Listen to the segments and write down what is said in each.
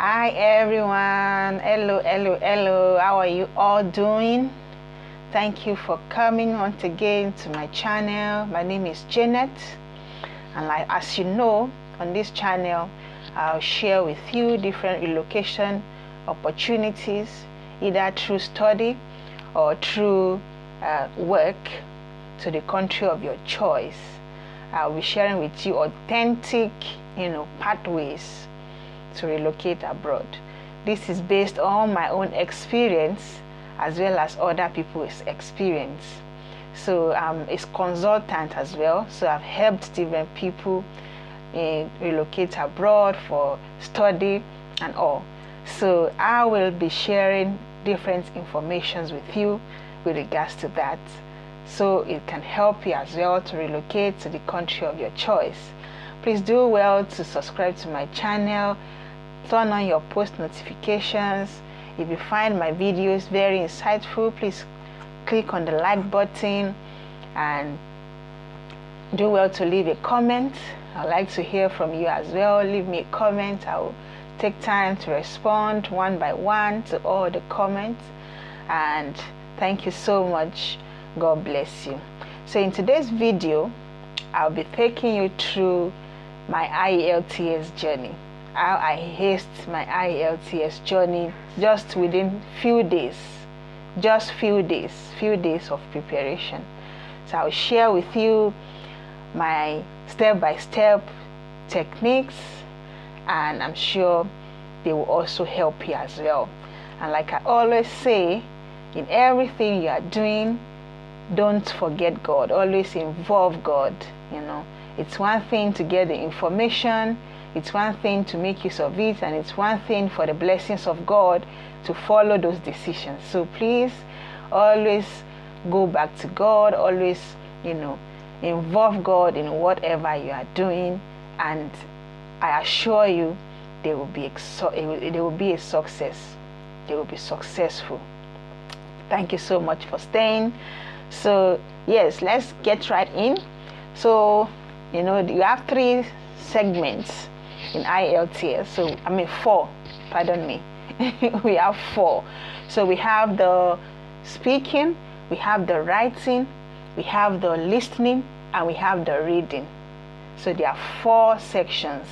Hi everyone, hello, how are you all doing? Thank you for coming once again to my channel. My name is Janet, and as you know, on this channel I'll share with you different relocation opportunities, either through study or through work to the country of your choice. I'll be sharing with you authentic pathways to relocate abroad. This is based on my own experience as well as other people's experience. So I'm a consultant as well, so I've helped different people relocate abroad for study and all. So I will be sharing different informations with you with regards to that, so it can help you as well to relocate to the country of your choice. Please do well to subscribe to my channel, turn on your post notifications. If you find my videos very insightful, please click on the like button and do well to leave a comment. I'd like to hear from you as well. Leave me a comment. I will take time to respond one by one to all the comments, and thank you so much. God bless you. So in today's video, I'll be taking you through my IELTS journey. How I aced my IELTS journey just within few days of preparation. So I'll share with you my step-by-step techniques, and I'm sure they will also help you as well. And like I always say, in everything you are doing, don't forget God. Always involve God. It's one thing to get the information, it's one thing to make use of it, and it's one thing for the blessings of God to follow those decisions. So please always go back to God, always involve God in whatever you are doing, and I assure you they will be a success. They will be successful. Thank you so much for staying. So yes, let's get right in. So you have 3 segments in IELTS. So four, pardon me. We have 4. So we have the speaking, we have the writing, we have the listening, and we have the reading. So there are 4 sections,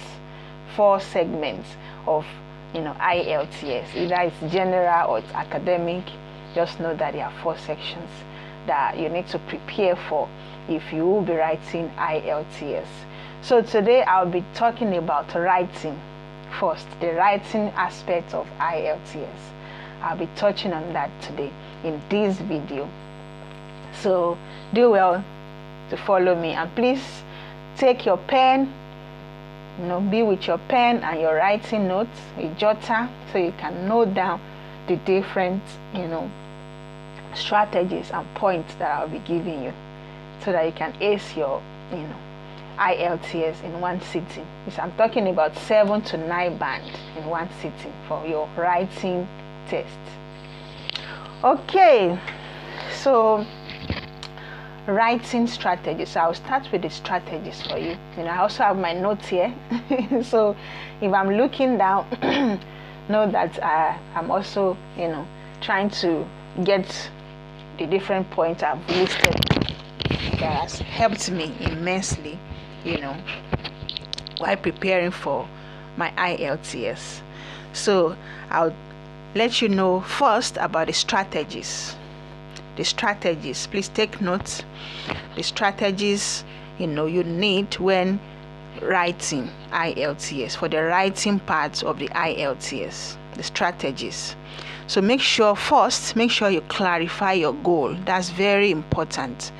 4 segments of IELTS. Either it's general or it's academic. Just know that there are 4 sections that you need to prepare for if you will be writing IELTS. So today I'll be talking about writing first, the writing aspect of IELTS. I'll be touching on that today in this video. So do well to follow me, and please take your pen, be with your pen and your writing notes, a jotter, so you can note down the different strategies and points that I'll be giving you, so that you can ace your IELTS in one sitting. I'm talking about 7 to 9 band in one sitting for your writing test. Okay, so writing strategies. I'll start with the strategies for you. I also have my notes here. So if I'm looking down, know that I'm also trying to get the different points I've listed that has helped me immensely while preparing for my IELTS. So I'll let you know first about the strategies. Please take notes. The strategies you need when writing IELTS, for the writing part of the IELTS, the strategies. So make sure you clarify your goal. That's very important.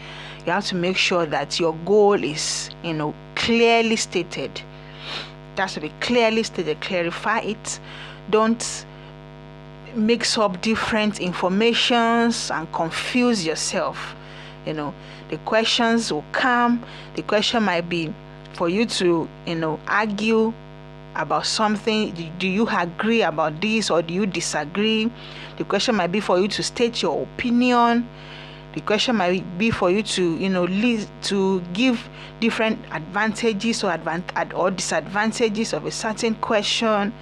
You have to make sure that your goal is clearly stated. That's to be clearly stated. Clarify it. Don't mix up different informations and confuse yourself. The questions will come. The question might be for you to argue about something. Do you agree about this or do you disagree? The question might be for you to state your opinion. The question might be for you to, to give different advantages or disadvantages of a certain question.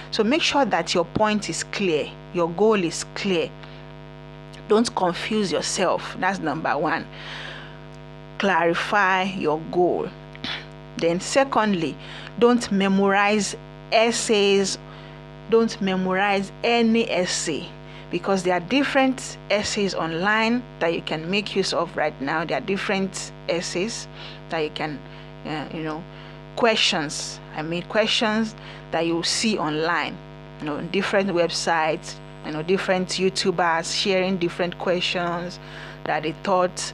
So make sure that your point is clear, your goal is clear. Don't confuse yourself. That's number one. Clarify your goal. Then secondly, don't memorize essays. Don't memorize any essay, because there are different essays online that you can make use of right now. There are different essays that you can, questions that you see online, different websites, different YouTubers sharing different questions that they thought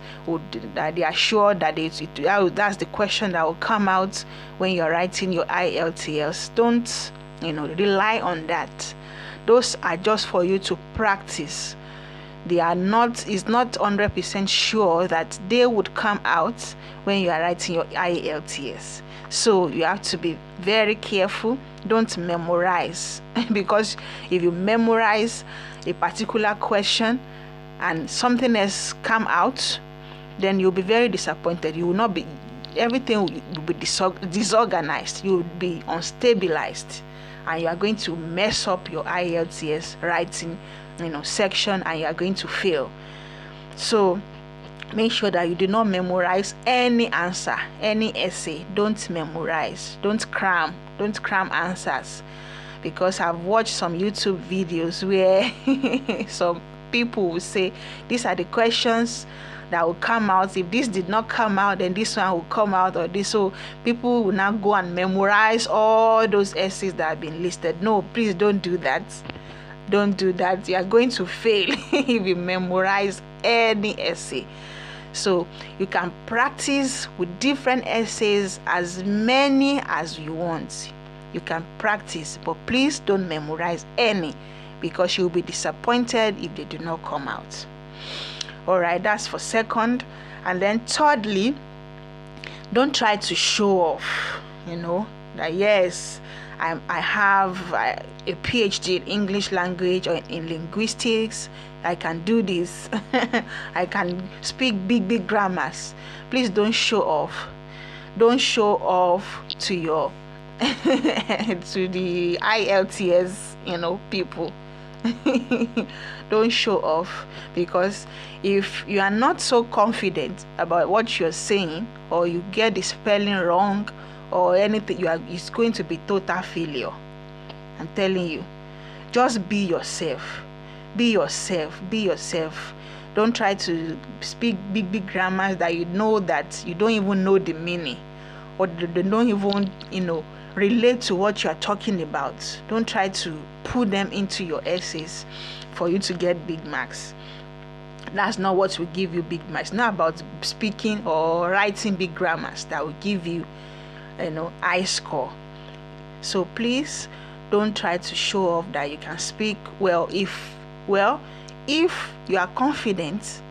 that they are sure that that's the question that will come out when you're writing your IELTS. Don't rely on that. Those are just for you to practice. It's not 100% sure that they would come out when you are writing your IELTS. So you have to be very careful. Don't memorize because if you memorize a particular question and something else come out, then you'll be very disappointed. You will not be, everything will be disorganized. You will be unstabilized, and you are going to mess up your IELTS writing, section, and you are going to fail. So make sure that you do not memorize any answer, any essay. Don't memorize. Don't cram answers, because I've watched some YouTube videos where some people will say these are the questions that will come out. If this did not come out, then this one will come out, or this. So people will now go and memorize all those essays that have been listed. No, please don't do that. Don't do that. You are going to fail if you memorize any essay. So you can practice with different essays, as many as you want. You can practice, but please don't memorize any, because you'll be disappointed if they do not come out. All right, that's for second. And then thirdly, don't try to show off, that yes, I have a PhD in English language or in linguistics. I can do this. I can speak big grammars. Please don't show off. Don't show off to your to the IELTS, people. Don't show off, because if you are not so confident about what you're saying, or you get the spelling wrong or anything, it's going to be total failure. I'm telling you, just be yourself. Be yourself. Don't try to speak big grammars that that you don't even know the meaning, or they don't even relate to what you are talking about. Don't try to put them into your essays for you to get big marks. That's not what will give you big marks. It's not about speaking or writing big grammars that will give you high score. So please don't try to show off that you can speak well. If you are confident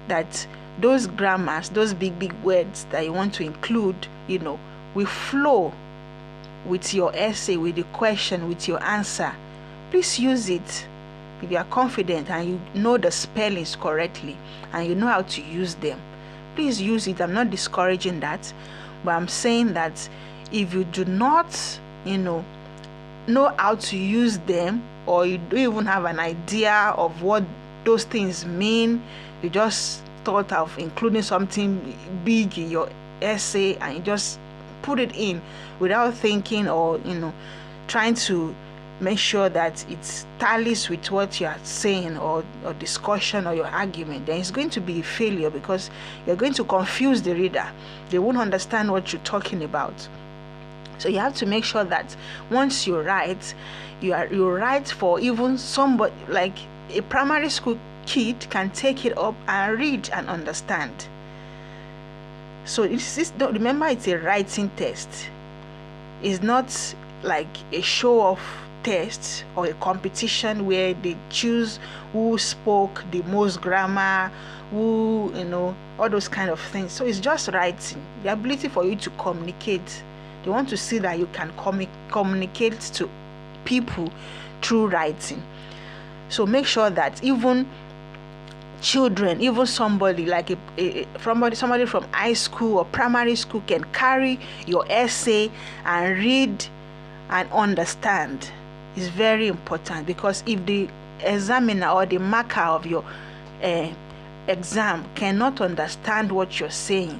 that those grammars, those big words that you want to include, will flow with your essay, with the question, with your answer, please use it. If you are confident and you know the spellings correctly and you know how to use them, please use it. I'm not discouraging that, but I'm saying that if you do not know how to use them, or you don't even have an idea of what those things mean, you just thought of including something big in your essay and you just put it in without thinking, or trying to make sure that it tallies with what you are saying, or discussion, or your argument, then it's going to be a failure, because you're going to confuse the reader. They won't understand what you're talking about. So you have to make sure that once you write, you write for even somebody like a primary school kid can take it up and read and understand. So remember, it's a writing test. It's not like a show-off test or a competition where they choose who spoke the most grammar, who all those kind of things. So it's just writing, the ability for you to communicate. They want to see that you can communicate to people through writing. So make sure that even children, even somebody like somebody from high school or primary school can carry your essay and read and understand. Is very important, because if the examiner or the marker of your exam cannot understand what you're saying,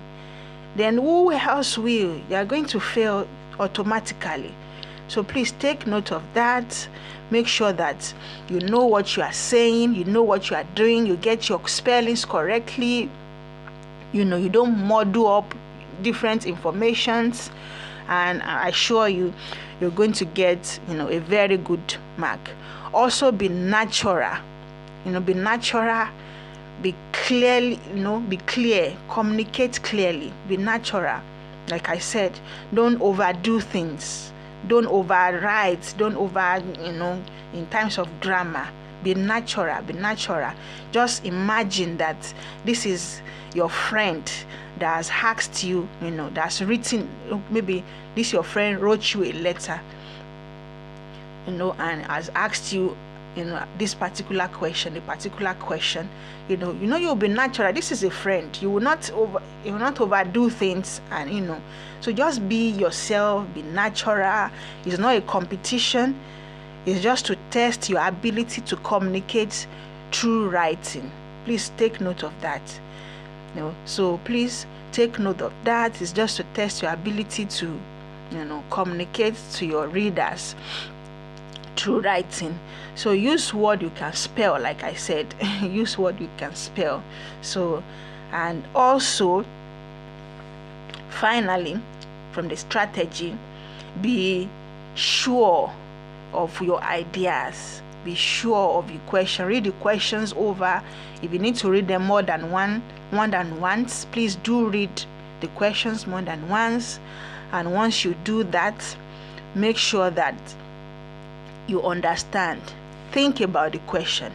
then who else will? You are going to fail automatically. So please take note of that. Make sure that you know what you are saying, you know what you are doing, you get your spellings correctly, you don't muddle up different informations, and I assure you, you're going to get a very good mark. Also be natural, be natural, be clearly, be clear, communicate clearly, be natural. Like I said, don't overdo things, don't overwrite, don't in terms of grammar. Be natural. Just imagine that this is your friend that has asked you, that's written, maybe this your friend wrote you a letter, and has asked you, this particular question, you'll be natural. This is a friend. You will not overdo things, and so just be yourself, be natural. It's not a competition. It's just to test your ability to communicate through writing. Please take note of that. So please take note of that. It's just to test your ability to communicate to your readers through writing. So use word you can spell, like I said. Use word you can spell. So, and also finally, from the strategy, be sure of your ideas. Be sure of your question. Read the questions over. If you need to read them more than once, please do read the questions more than once. And once you do that, make sure that you understand. Think about the question.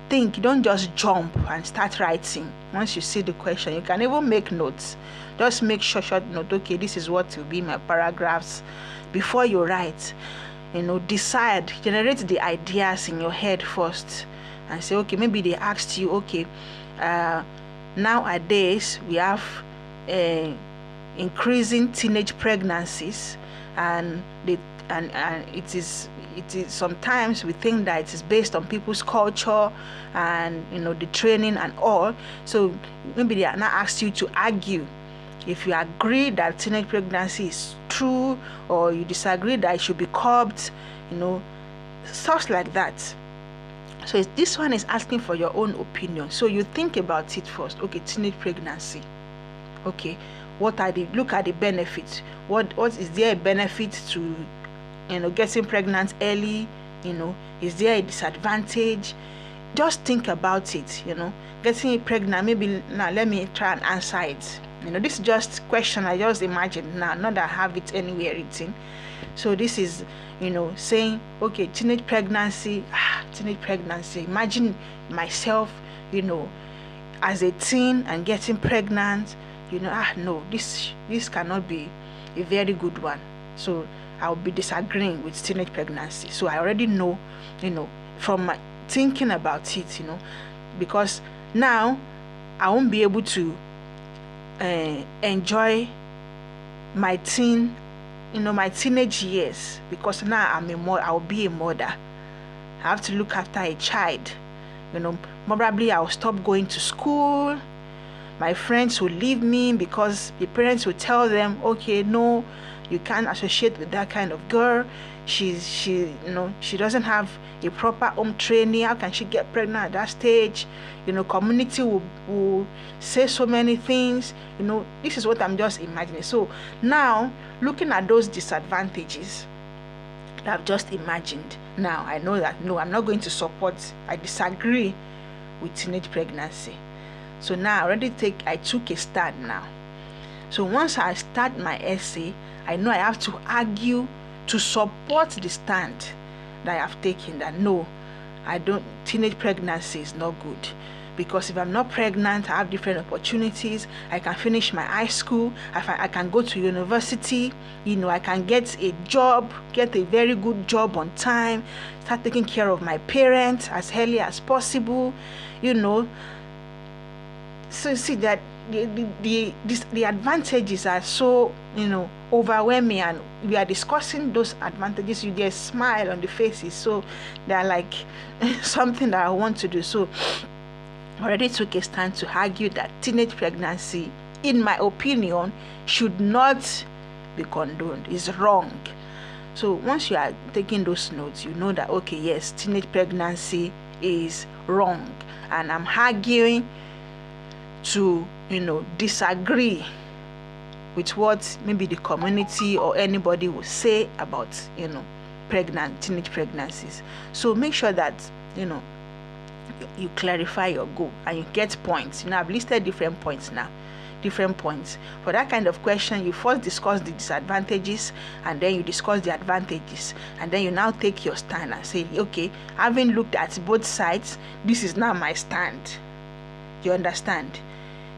Think. Don't just jump and start writing. Once you see the question, you can even make notes. Just make short note. Okay, this is what will be my paragraphs. Before you write, decide, generate the ideas in your head first, and say, okay, maybe they asked you, okay, nowadays we have increasing teenage pregnancies, and it is sometimes we think that it is based on people's culture and the training and all. So maybe they are not asked you to argue if you agree that teenage pregnancy is true, or you disagree that it should be curbed, stuff like that. So this one is asking for your own opinion. So you think about it first. Okay, teenage pregnancy. Okay, look at the benefits. What is there a benefit to getting pregnant early? Is there a disadvantage? Just think about it. Getting pregnant, maybe now let me try and answer it. This is just question I just imagined now, not that I have it anywhere written. So this is saying, okay, teenage pregnancy. Imagine myself as a teen and getting pregnant. No, this cannot be a very good one. So I'll be disagreeing with teenage pregnancy. So I already know, from my thinking about it, because now I won't be able to enjoy my teenage years, because now I'll be a mother. I have to look after a child. Probably I'll stop going to school. My friends will leave me because the parents will tell them, okay, no, you can't associate with that kind of girl. She doesn't have a proper home training. How can she get pregnant at that stage? Community will say so many things. This is what I'm just imagining. So now, looking at those disadvantages that I've just imagined, now I know that no, I'm not going to support. I disagree with teenage pregnancy. So now I took a stand now. So once I start my essay, I know I have to argue to support the stand that I have taken, that no, teenage pregnancy is not good. Because if I'm not pregnant, I have different opportunities. I can finish my high school. I can go to university. I can get a job, get a very good job on time, start taking care of my parents as early as possible. So see that the advantages are so, overwhelming, and we are discussing those advantages. You just smile on the faces, so they're like something that I want to do. So I already took a stand to argue that teenage pregnancy, in my opinion, should not be condoned. It's wrong. So once you are taking those notes, you know that, okay, yes, teenage pregnancy is wrong, and I'm arguing to disagree with what maybe the community or anybody will say about teenage pregnancies. So make sure that you clarify your goal and you get points. I've listed different points now. Different points. For that kind of question, you first discuss the disadvantages, and then you discuss the advantages, and then you now take your stand and say, okay, having looked at both sides, this is now my stand. You understand?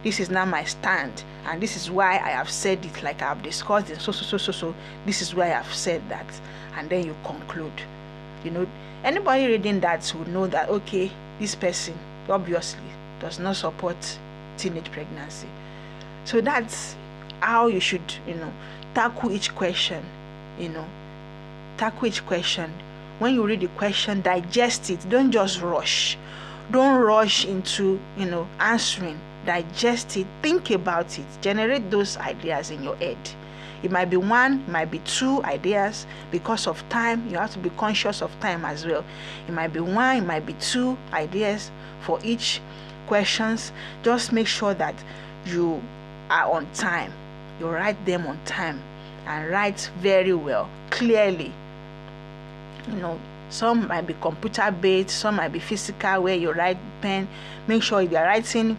This is now my stand, and this is why I have said it, like I have discussed it. So this is why I have said that, and then you conclude. Anybody reading that will know that, okay, this person obviously does not support teenage pregnancy. So that's how you should, tackle each question. Tackle each question. When you read the question, digest it. Don't just rush. Don't rush into, answering. Digest it. Think about it. Generate those ideas in your head. It might be one, it might be two ideas. Because of time, you have to be conscious of time as well. It might be one, it might be two ideas for each questions. Just make sure that you are on time. You write them on time, and write very well, clearly. Some might be computer based, some might be physical, where you write pen. Make sure if you are writing,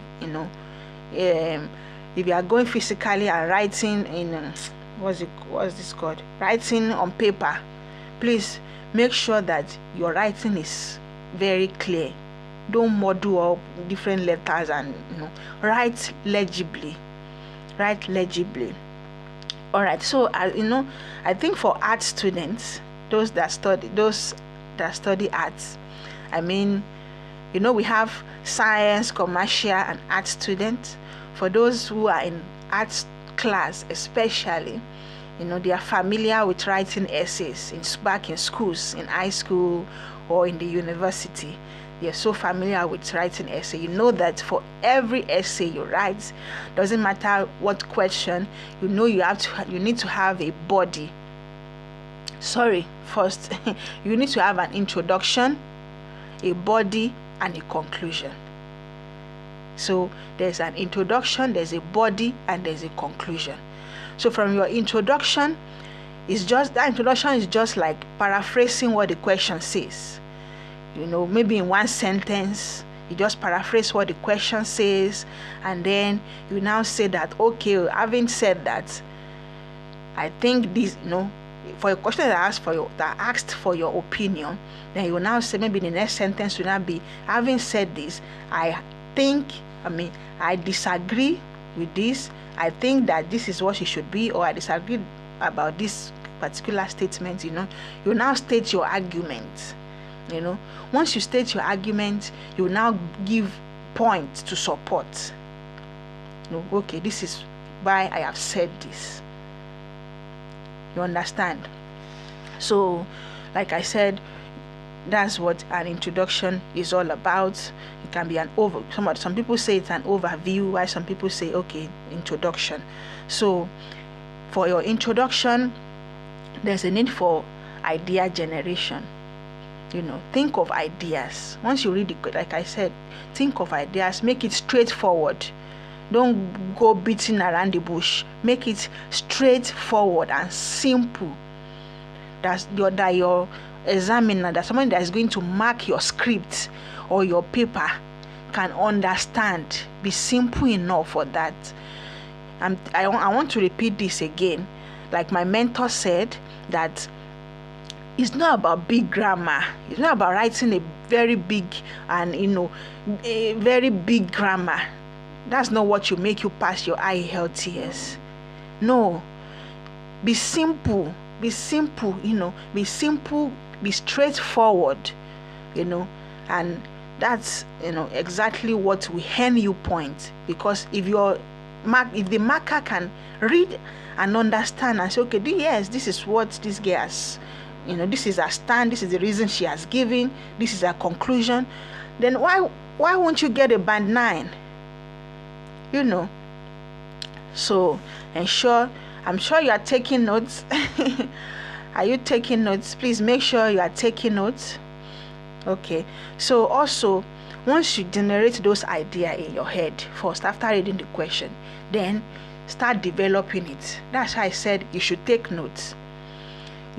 if you are going physically and writing in what's this called, writing on paper, please make sure that your writing is very clear. Don't muddle up different letters, and write legibly. Write legibly. All right. So I think for art students, those that study arts, we have science, commercial, and art students. For those who are in arts class, especially, they are familiar with writing essays back in schools, in high school or in the university. You're so familiar with writing essay. You know that for every essay you write, doesn't matter what question, you need to have a body. First, you need to have an introduction, a body, and a conclusion. So there's an introduction, there's a body, and there's a conclusion. So from your introduction, that introduction is just like paraphrasing what the question says. Maybe in one sentence, you just paraphrase what the question says, and then you now say that, okay, having said that, I think this, for a question that asked for your opinion, then you will now say, maybe the next sentence will now be, having said this, I disagree with this. I think that this is what it should be, or I disagree about this particular statement. You now state your argument. Once you state your argument, you now give points to support. Okay, this is why I have said this. You understand? So, like I said, that's what an introduction is all about. It can be an some people say it's an overview, while some people say, okay, introduction. So for your introduction, there's a need for idea generation. Think of ideas. Once you read it, like I said, think of ideas. Make it straightforward. Don't go beating around the bush. Make it straightforward and simple. That your examiner, that someone that is going to mark your script or your paper, can understand. Be simple enough for that. I want to repeat this again. Like my mentor said, that it's not about big grammar. It's not about writing a very big and a very big grammar. That's not what will make you pass your IELTS. No. Be simple. Be simple. Be simple. Be straightforward. And that's exactly what will earn you points. Because if the marker can read and understand and say, okay, yes, this is what this girl has, this is her stand, this is the reason she has given, this is her conclusion, then why won't you get a band 9? So I'm sure you are taking notes. Are you taking notes? Please make sure you are taking notes. Okay, so also once you generate those ideas in your head first after reading the question, then start developing it. That's why I said you should take notes.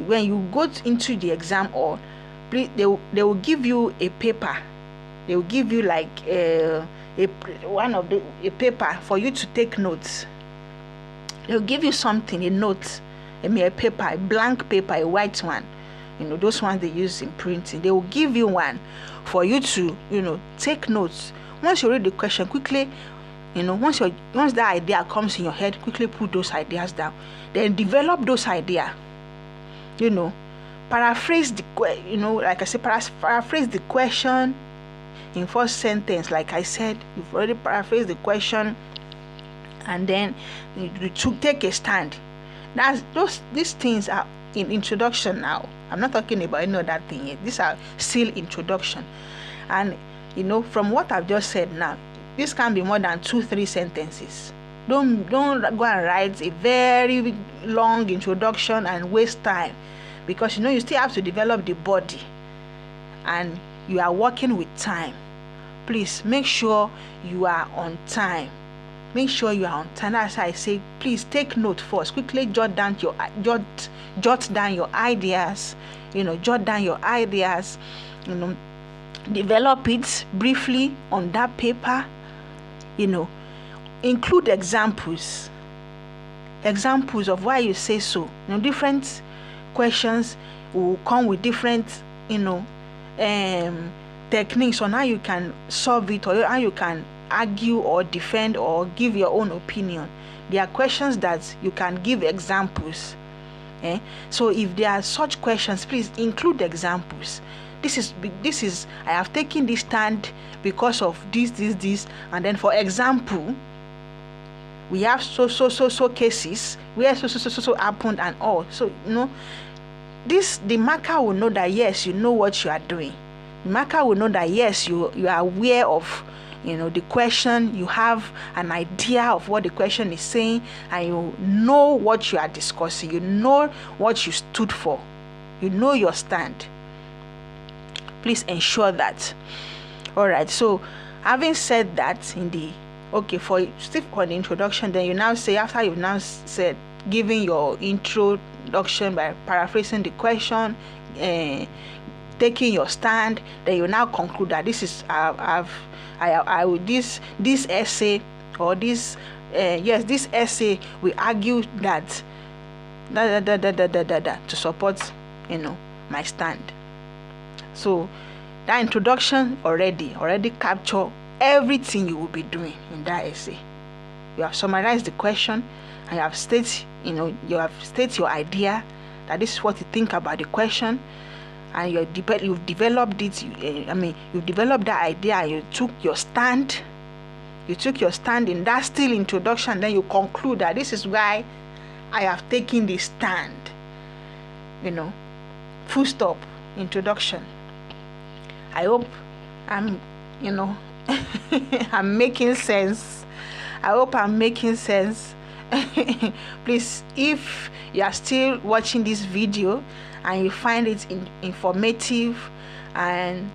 When you go into the exam, or they will give you a paper. They will give you like a paper for you to take notes. They'll give you something, a note, a paper, a blank paper, a white one. Those ones they use in printing. They will give you one for you to, take notes. Once you read the question, quickly, once that idea comes in your head, quickly put those ideas down. Then develop those ideas. Paraphrase like I said, paraphrase the question in first sentence. Like I said, you've already paraphrased the question, and then you take a stand. These things are in introduction now. I'm not talking about any other thing yet. These are still introduction. And from what I've just said now, this can be more than 2-3 sentences. Don't go and write a very long introduction and waste time, because you still have to develop the body and you are working with time. Please make sure you are on time. Make sure you are on time. As I say, please take note first. Quickly jot down your ideas. Jot down your ideas. Develop it briefly on that paper. Include examples of why you say so. Different questions will come with different techniques on how you can solve it, or how you can argue or defend or give your own opinion. There are questions that you can give examples. So if there are such questions, please include examples. This is I have taken this stand because of this, and then for example, we have so cases where so happened and all. So the marker will know that yes, you know what you are doing. The marker will know that yes, you are aware of the question. You have an idea of what the question is saying, and you know what you are discussing. You know what you stood for. You know your stand. Please ensure that. All right, so having said that, for the introduction, then you now say, after you've now said, giving your introduction by paraphrasing the question, taking your stand, then you now conclude that this is this essay, or this essay will argue that to support my stand. So that introduction already capture everything you will be doing in that essay. You have summarized the question, and you have stated your idea, that this is what you think about the question, and you've developed it. You've developed that idea, and you took your stand. You took your stand in that still introduction. Then you conclude that this is why I have taken this stand. Full stop. Introduction. I hope I'm making sense. I hope I'm making sense. Please, if you are still watching this video and you find it informative and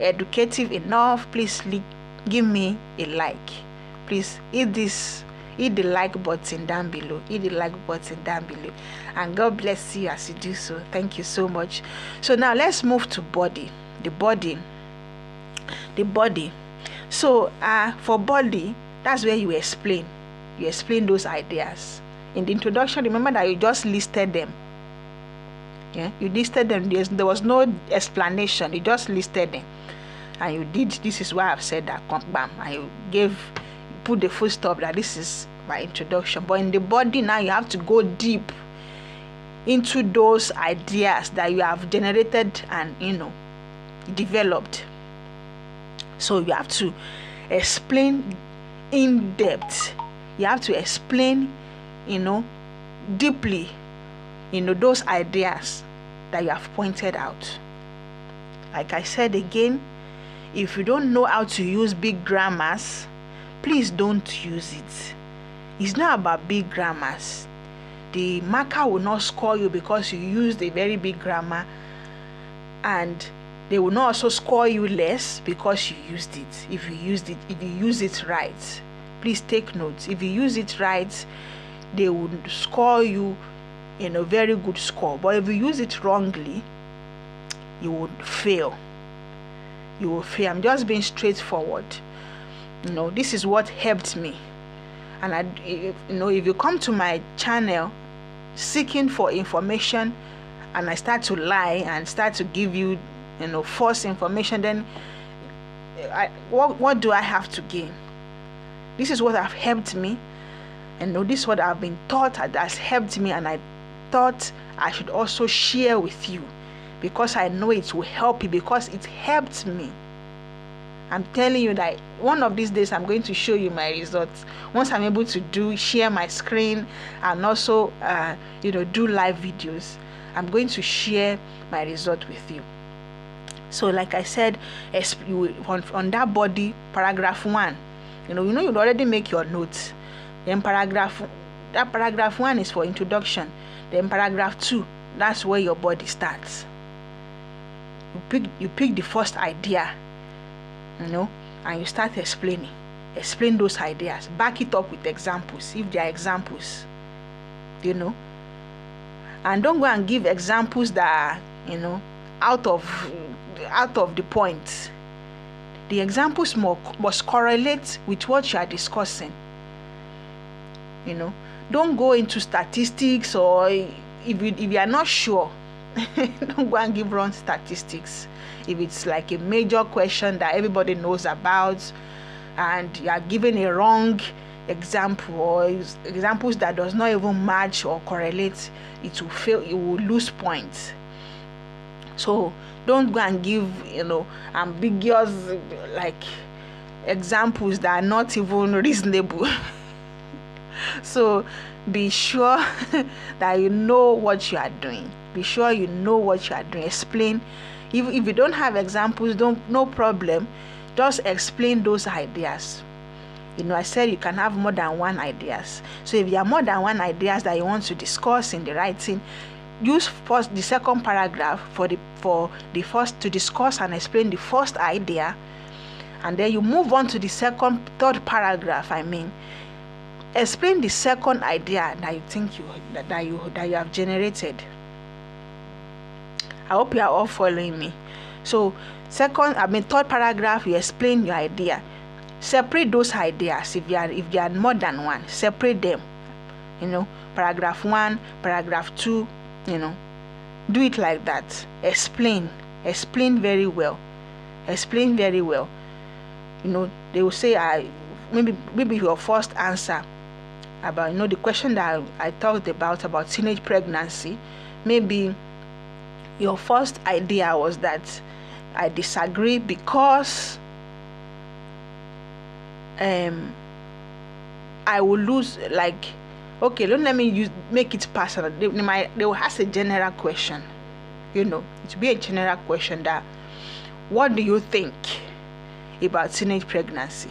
educative enough, please give me a like. Please hit the like button down below. And God bless you as you do so. Thank you so much. So now let's move to body. The body. So for body, that's where you explain those ideas. In the introduction, remember that you just listed them. You listed them. There was no explanation. You just listed them, and you did. This is why I've said that. Bam, and you put the full stop that this is my introduction. But in the body now, you have to go deep into those ideas that you have generated and developed. So you have to explain in depth. You have to explain, deeply, those ideas that you have pointed out. Like I said again, if you don't know how to use big grammars, please don't use it. It's not about big grammars. The marker will not score you because you used a very big grammar, and they will not also score you less because you used it. If you use it right. Please take notes. If you use it right, they will score you a very good score. But if you use it wrongly, you would fail. You will fail. I'm just being straightforward. This is what helped me. And if you come to my channel seeking for information, and I start to lie and start to give you, false information, then what do I have to gain? This is what have helped me, and this is what I've been taught that has helped me, and I thought I should also share with you because I know it will help you, because it helped me. I'm telling you that one of these days I'm going to show you my results. Once I'm able to share my screen and also do live videos, I'm going to share my result with you. So like I said, on that body, paragraph 1, you'd already make your notes. Then paragraph 1 is for introduction. Then paragraph 2, that's where your body starts. You pick the first idea, and you start explaining. Explain those ideas. Back it up with examples, if there are examples. And don't go and give examples that are, out of the point. The examples must correlate with what you are discussing. Don't go into statistics, or if you are not sure, don't go and give wrong statistics. If it's like a major question that everybody knows about, and you are giving a wrong example, or examples that does not even match or correlate, it will fail. You will lose points. So don't go and give ambiguous examples that are not even reasonable. So be sure that you know what you are doing. Be sure you know what you are doing. Explain. If you don't have examples, no problem. Just explain those ideas. I said you can have more than one ideas. So if you have more than one ideas that you want to discuss in the writing, use the second paragraph for the first to discuss and explain the first idea, and then you move on to the third paragraph. Explain the second idea that you think that you have generated. I hope you are all following me. So third paragraph, you explain your idea. Separate those ideas. If you are more than one, separate them. Paragraph 1, paragraph 2. Do it like that. Explain very well. Explain very well. They will say, maybe your first answer about the question that I talked about teenage pregnancy. Maybe your first idea was that I disagree because I will lose, okay, let me make it personal. They will ask a general question. It will be a general question that, what do you think about teenage pregnancy?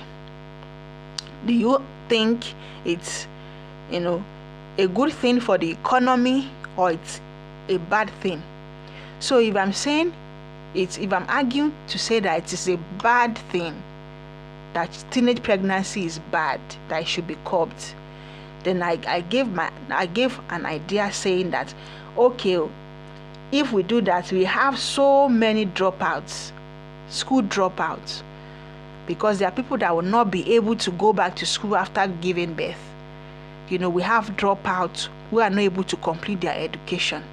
Do you think it's a good thing for the economy, or it's a bad thing? So if I'm arguing to say that it is a bad thing, that teenage pregnancy is bad, that it should be curbed, then I gave an idea saying that, okay, if we do that, we have so many dropouts, school dropouts, because there are people that will not be able to go back to school after giving birth. We have dropouts who are not able to complete their education.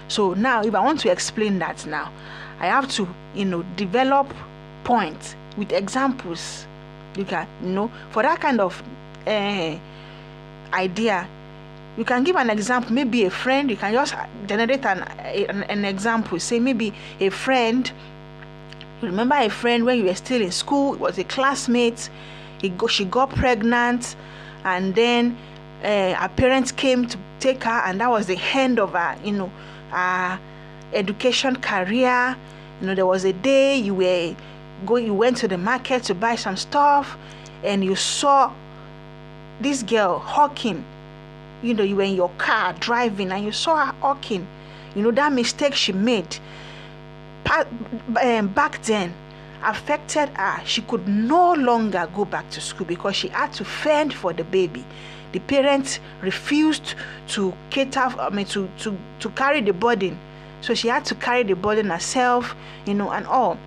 So now, if I want to explain that now, I have to, develop points with examples. You can, for that kind of idea, you can give an example. Maybe a friend, you can just generate an example. Say maybe a friend, remember a friend when you were still in school, was a classmate, she got pregnant, and then her parents came to take her, and that was the end of her, her education career. There was a day you went to the market to buy some stuff, and you saw this girl hawking. You were in your car driving, and you saw her hawking. That mistake she made back then affected her. She could no longer go back to school because she had to fend for the baby. The parents refused to cater, to carry the burden. So she had to carry the burden herself, and all.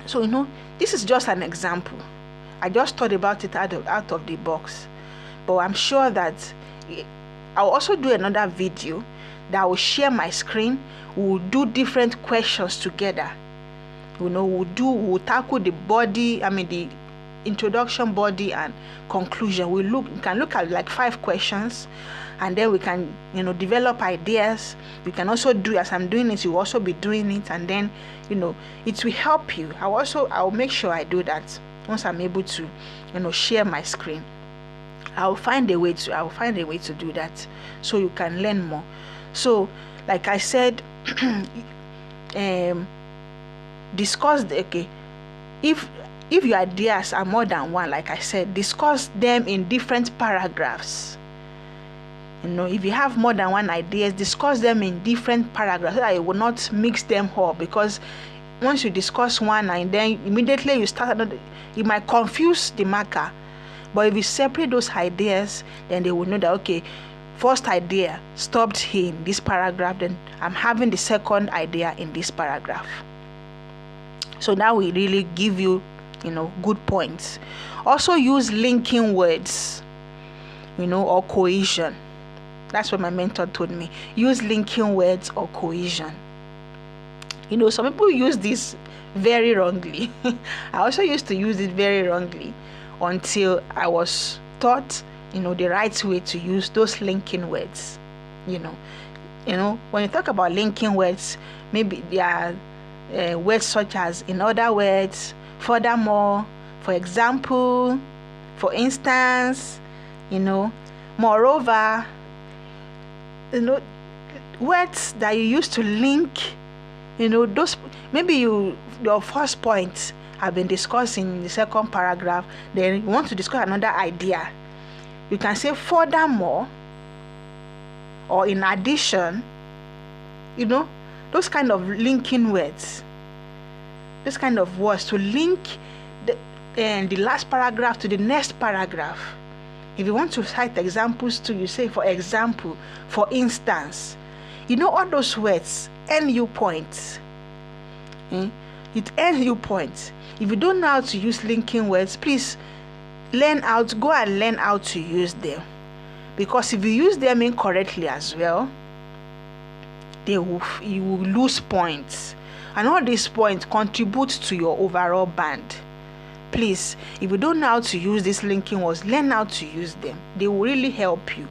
So, this is just an example. I just thought about it out of the box. But I'm sure that I'll also do another video that will share my screen. We'll do different questions together. We'll tackle the body, the introduction, body, and conclusion. We can look at like 5 questions, and then we can develop ideas. We can also do, as I'm doing it, you'll also be doing it, and then it will help you. I'll make sure I do that once I'm able to share my screen. I'll find a way to do that so you can learn more. So like I said, discuss if your ideas are more than one, like I said, discuss them in different paragraphs. If you have more than one ideas, discuss them in different paragraphs so that you will not mix them up, because once you discuss one and then immediately you start another, it might confuse the marker. But if you separate those ideas, then they will know that first idea stopped here in this paragraph, then I'm having the second idea in this paragraph. So now we really give you good points. Also use linking words, or cohesion. That's what my mentor told me. Use linking words or cohesion. Some people use this very wrongly. I also used to use it very wrongly until I was taught the right way to use those linking words. When you talk about linking words, maybe there are words such as in other words, furthermore, for example, for instance, moreover, words that you use to link, those, maybe your first point have been discussed in the second paragraph, then you want to discuss another idea. You can say furthermore, or in addition, those kind of linking words, those kind of words to link the last paragraph to the next paragraph. If you want to cite examples too, you say, for example, for instance. All those words end you points. It ends you points. If you don't know how to use linking words, please go and learn how to use them. Because if you use them incorrectly as well, you will lose points. And all these points contribute to your overall band. Please, if you don't know how to use these linking words, learn how to use them. They will really help you.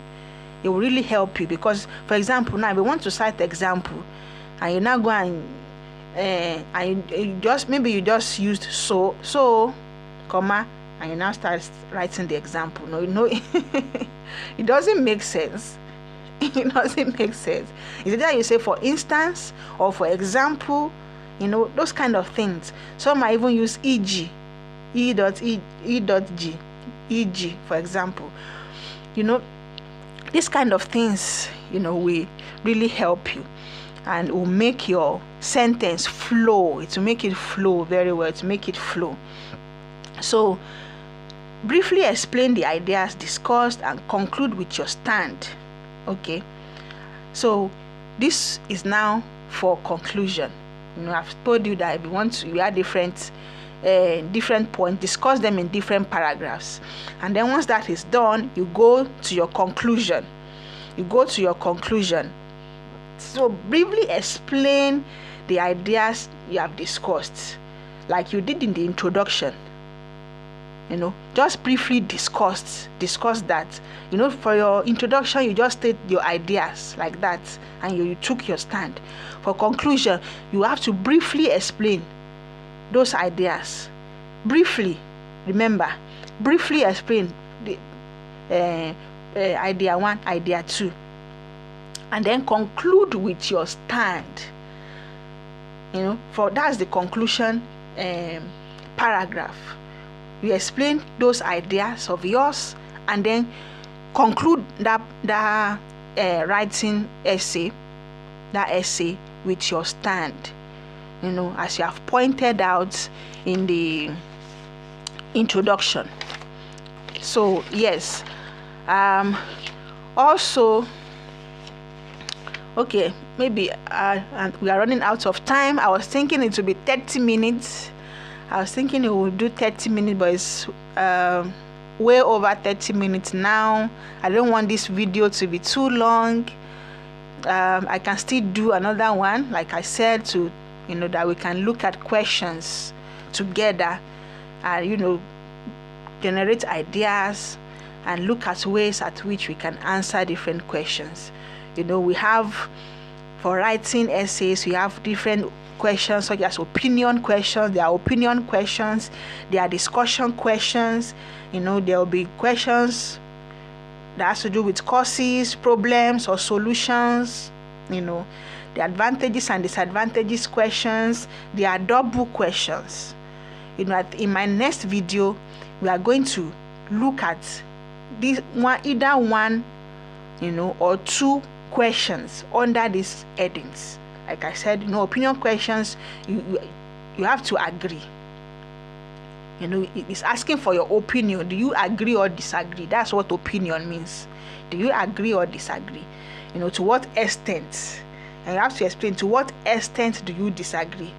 They will really help you because, for example, now if you want to cite example, and you now go and you just used so, comma, and you now start writing the example. No, it doesn't make sense. It doesn't make sense. Is it that you say for instance or for example, those kind of things. Some might even use e.g. e.g, for example. These kind of things, will really help you and will make your sentence flow. It will make it flow very well. To make it flow. So, briefly explain the ideas discussed and conclude with your stand. Okay. So, this is now for conclusion. I've told you that if you want to, you have different points, discuss them in different paragraphs, and then once that is done, you go to your conclusion. So briefly explain the ideas you have discussed, like you did in the introduction. Just briefly discuss that. For your introduction, you just state your ideas like that, and you took your stand. For conclusion, you have to briefly explain those ideas briefly. Remember, briefly explain the idea 1, idea 2, and then conclude with your stand. For that's the conclusion paragraph. You explain those ideas of yours and then conclude that writing essay, with your stand, as you have pointed out in the introduction. So yes, also, okay, maybe we are running out of time. I was thinking it would be 30 minutes. I was thinking it would do 30 minutes, but it's way over 30 minutes now. I don't want this video to be too long. I can still do another one, like I said, to that we can look at questions together and generate ideas and look at ways at which we can answer different questions. We have, for writing essays, we have different questions such as opinion questions. There are opinion questions, there are discussion questions. There will be questions that has to do with causes, problems, or solutions. The advantages and disadvantages questions. There are double questions. In my next video, we are going to look at this one, either one, or two questions under these headings. Like I said, opinion questions, you have to agree. It's asking for your opinion. Do you agree or disagree? That's what opinion means. Do you agree or disagree? To what extent? And you have to explain to what extent do you disagree.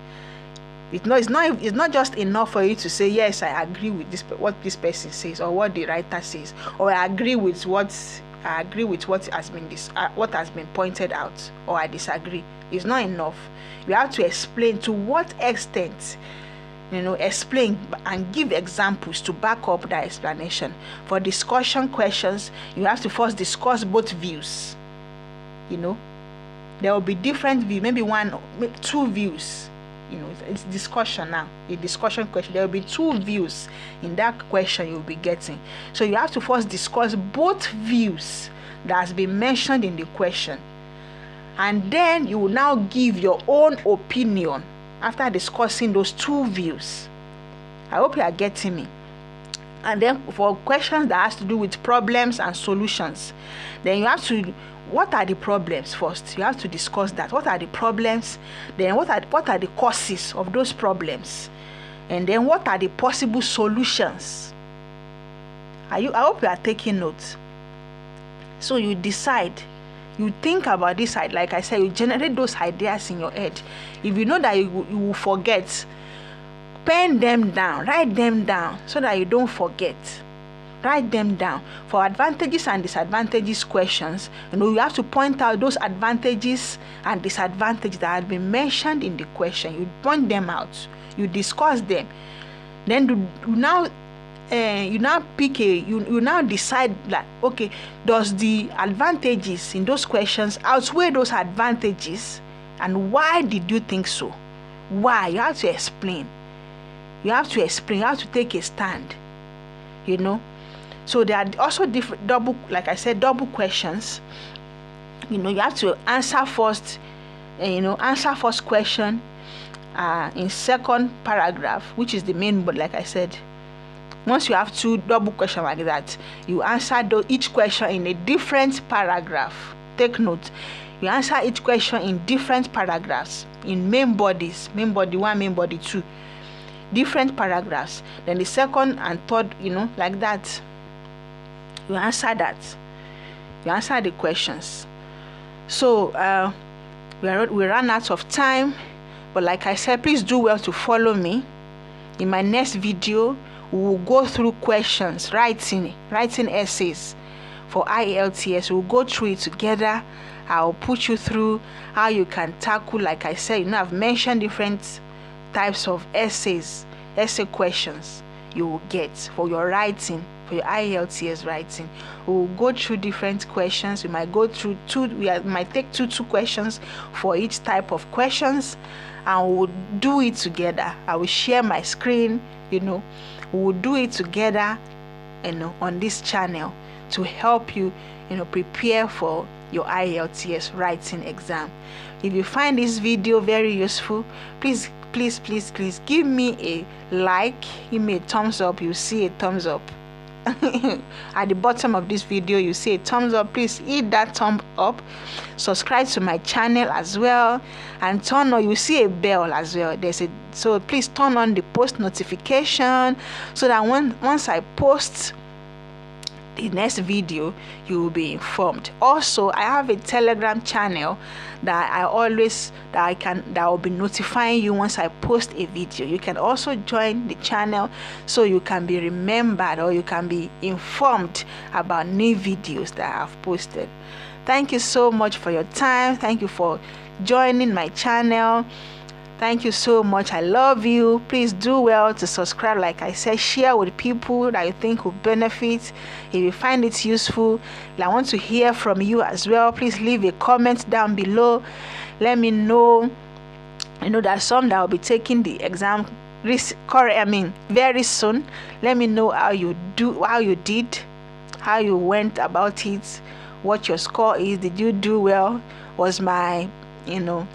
It's not just enough for you to say, yes, I agree with what this person says, or what the writer says, or I agree with what has been pointed out, or I disagree. It's not enough. You have to explain to what extent. Explain and give examples to back up that explanation. For discussion questions, you have to first discuss both views. There will be different views, maybe two views. It's discussion now. A discussion question, there will be two views in that question you'll be getting. So you have to first discuss both views that has been mentioned in the question, and then you will now give your own opinion after discussing those two views. I hope you are getting me. And then for questions that has to do with problems and solutions, then you have to, what are the problems first? You have to discuss that. What are the problems? Then what are the causes of those problems? And then what are the possible solutions? I hope you are taking notes. So you decide. You think about this, like I said, you generate those ideas in your head. If you know that you will forget, pen them down, write them down so that you don't forget. Write them down. For advantages and disadvantages questions, you have to point out those advantages and disadvantages that have been mentioned in the question. You point them out. You discuss them. Then you now decide that, okay, does the advantages in those questions outweigh those advantages, and why did you think so? Why? You have to explain. You have to take a stand. So there are also different double questions. You have to answer first. Answer first question in second paragraph, which is the main board, like I said. Once you have two double questions like that, you answer each question in a different paragraph. Take note. You answer each question in different paragraphs, in main bodies, main body 1, main body 2, different paragraphs. Then the second and third, like that. You answer that. You answer the questions. So we ran out of time, but like I said, please do well to follow me. In my next video, we will go through questions, writing essays for IELTS. We'll go through it together. I'll put you through how you can tackle, like I said, I've mentioned different types of essay questions you will get for your writing, for your IELTS writing. We'll go through different questions. We might go through might take two questions for each type of questions, and we'll do it together. I will share my screen, we will do it together, on this channel to help you, prepare for your IELTS writing exam. If you find this video very useful, please give me a like, give me a thumbs up. You see a thumbs up at the bottom of this video. You see a thumbs up. Please hit that thumb up. Subscribe to my channel as well, and turn on, you see a bell as well. So please turn on the post notification so that once I post the next video, you will be informed. Also, I have a Telegram channel that will be notifying you once I post a video. You can also join the channel so you can be remembered, or you can be informed about new videos that I have posted. Thank you so much for your time. Thank you for joining my channel. Thank you so much. I love you. Please do well to subscribe. Like I said, share with people that you think will benefit. If you find it useful, I want to hear from you as well. Please leave a comment down below. Let me know. There's some that will be taking the exam very soon. Let me know how you did, how you went about it, what your score is. Did you do well? Was my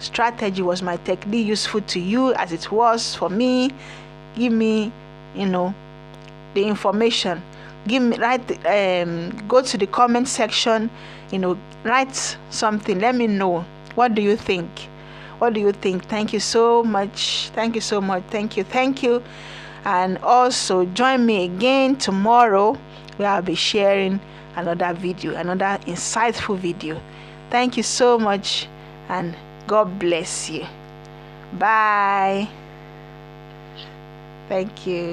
strategy, was my technique useful to you as it was for me? Give me the information. Go to the comment section, write something. Let me know, what do you think? Thank you so much. Thank you. And also join me again tomorrow, where I'll be sharing another insightful video. Thank you so much, and God bless you. Bye. Thank you.